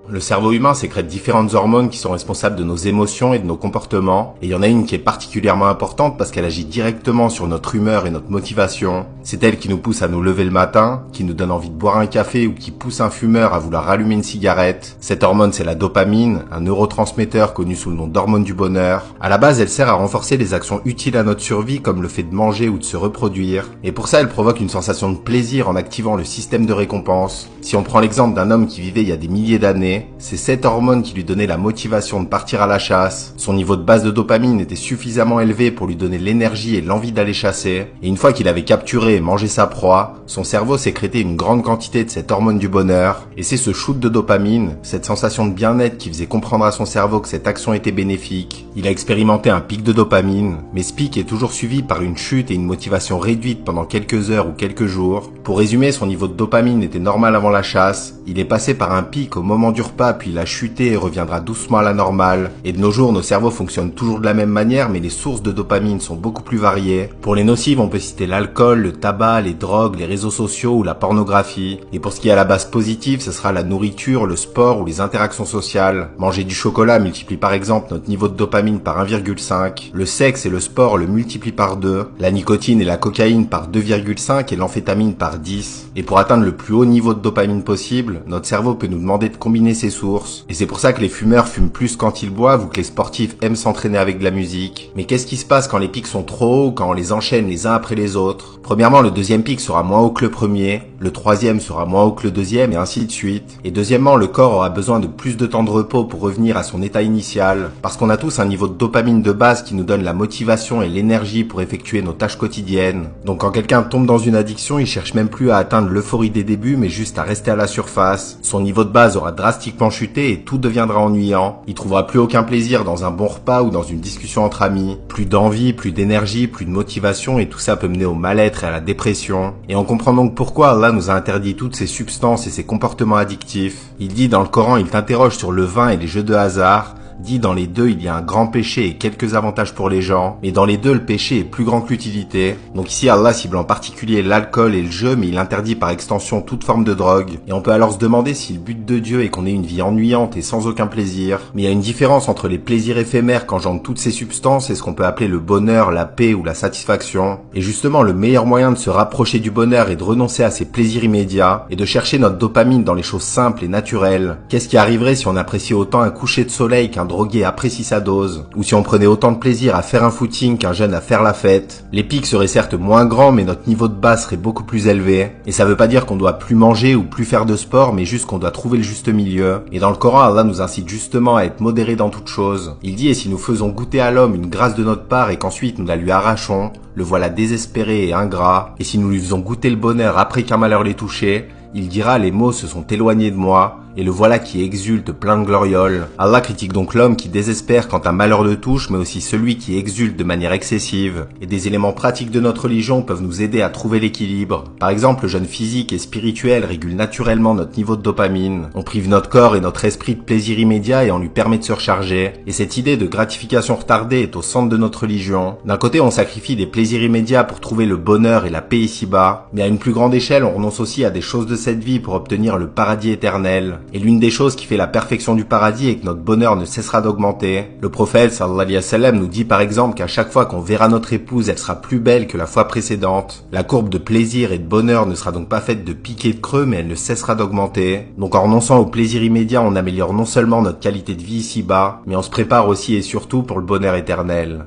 Le cerveau humain sécrète différentes hormones qui sont responsables de nos émotions et de nos comportements, et il y en a une qui est particulièrement importante parce qu'elle agit directement sur notre humeur et notre motivation. C'est elle qui nous pousse à nous lever le matin, qui nous donne envie de boire un café ou qui pousse un fumeur à vouloir rallumer une cigarette. Cette hormone, c'est la dopamine, un neurotransmetteur connu sous le nom d'hormone du bonheur. À la base, elle sert à renforcer les actions utiles à notre survie comme le fait de manger ou de se reproduire, et pour ça, elle provoque une sensation de plaisir en activant le système de récompense. Si on prend l'exemple d'un homme qui vivait il y a des milliers d'années, c'est cette hormone qui lui donnait la motivation de partir à la chasse. Son niveau de base de dopamine était suffisamment élevé pour lui donner l'énergie et l'envie d'aller chasser. Et une fois qu'il avait capturé et mangé sa proie, son cerveau sécrétait une grande quantité de cette hormone du bonheur. Et c'est ce shoot de dopamine, cette sensation de bien-être qui faisait comprendre à son cerveau que cette action était bénéfique. Il a expérimenté un pic de dopamine, mais ce pic est toujours suivi par une chute et une motivation réduite pendant quelques heures ou quelques jours. Pour résumer, son niveau de dopamine était normal avant la chasse. Il est passé par un pic au moment du repas, puis il a chuté et reviendra doucement à la normale. Et de nos jours, nos cerveaux fonctionnent toujours de la même manière, mais les sources de dopamine sont beaucoup plus variées. Pour les nocives, on peut citer l'alcool, le tabac, les drogues, les réseaux sociaux ou la pornographie. Et pour ce qui est à la base positive, ce sera la nourriture, le sport ou les interactions sociales. Manger du chocolat multiplie par exemple notre niveau de dopamine par 1,5. Le sexe et le sport le multiplient par 2. La nicotine et la cocaïne par 2,5 et l'amphétamine par 10. Et pour atteindre le plus haut niveau de dopamine possible, notre cerveau peut nous demander de combiner ses sources. Et c'est pour ça que les fumeurs fument plus quand ils boivent ou que les sportifs aiment s'entraîner avec de la musique. Mais qu'est-ce qui se passe quand les pics sont trop hauts, quand on les enchaîne les uns après les autres? Premièrement, le deuxième pic sera moins haut que le premier, le troisième sera moins haut que le deuxième et ainsi de suite. Et deuxièmement, le corps aura besoin de plus de temps de repos pour revenir à son état initial, parce qu'on a tous un niveau de dopamine de base qui nous donne la motivation et l'énergie pour effectuer nos tâches quotidiennes. Donc quand quelqu'un tombe dans une addiction, il cherche même plus à atteindre l'euphorie des débuts, mais juste à rester à la surface. Son niveau de base aura drastiquement chuté et tout deviendra ennuyant. Il trouvera plus aucun plaisir dans un bon repas ou dans une discussion entre amis. Plus d'envie, plus d'énergie, plus de motivation et tout ça peut mener au mal-être et à la dépression. Et on comprend donc pourquoi Allah nous a interdit toutes ces substances et ces comportements addictifs. Il dit dans le Coran, il t'interroge sur le vin et les jeux de hasard. Dit dans les deux, il y a un grand péché et quelques avantages pour les gens, mais dans les deux, le péché est plus grand que l'utilité. Donc ici, Allah cible en particulier l'alcool et le jeu, mais il interdit par extension toute forme de drogue. Et on peut alors se demander si le but de Dieu est qu'on ait une vie ennuyante et sans aucun plaisir. Mais il y a une différence entre les plaisirs éphémères qu'engendrent toutes ces substances et ce qu'on peut appeler le bonheur, la paix ou la satisfaction. Et justement, le meilleur moyen de se rapprocher du bonheur est de renoncer à ces plaisirs immédiats et de chercher notre dopamine dans les choses simples et naturelles. Qu'est-ce qui arriverait si on appréciait autant un coucher de soleil qu'un drogué apprécie sa dose, ou si on prenait autant de plaisir à faire un footing qu'un jeune à faire la fête? Les pics seraient certes moins grands, mais notre niveau de base serait beaucoup plus élevé. Et ça veut pas dire qu'on doit plus manger ou plus faire de sport, mais juste qu'on doit trouver le juste milieu. Et dans le Coran, Allah nous incite justement à être modérés dans toute chose. Il dit, et si nous faisons goûter à l'homme une grâce de notre part et qu'ensuite nous la lui arrachons, le voilà désespéré et ingrat. Et si nous lui faisons goûter le bonheur après qu'un malheur l'ait touché, il dira, les maux se sont éloignés de moi, et le voilà qui exulte plein de glorioles. Allah critique donc l'homme qui désespère quand un malheur le touche, mais aussi celui qui exulte de manière excessive. Et des éléments pratiques de notre religion peuvent nous aider à trouver l'équilibre. Par exemple, le jeûne physique et spirituel régule naturellement notre niveau de dopamine. On prive notre corps et notre esprit de plaisir immédiat et on lui permet de se recharger. Et cette idée de gratification retardée est au centre de notre religion. D'un côté, on sacrifie des plaisirs immédiats pour trouver le bonheur et la paix ici-bas, mais à une plus grande échelle, on renonce aussi à des choses de cette vie pour obtenir le paradis éternel. Et l'une des choses qui fait la perfection du paradis est que notre bonheur ne cessera d'augmenter. Le prophète sallallahu alayhi wa sallam nous dit par exemple qu'à chaque fois qu'on verra notre épouse, elle sera plus belle que la fois précédente. La courbe de plaisir et de bonheur ne sera donc pas faite de pics et de creux, mais elle ne cessera d'augmenter. Donc en renonçant au plaisir immédiat, on améliore non seulement notre qualité de vie ici-bas, mais on se prépare aussi et surtout pour le bonheur éternel.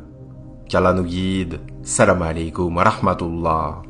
Qu'Allah nous guide. Salam alaikum wa rahmatullah.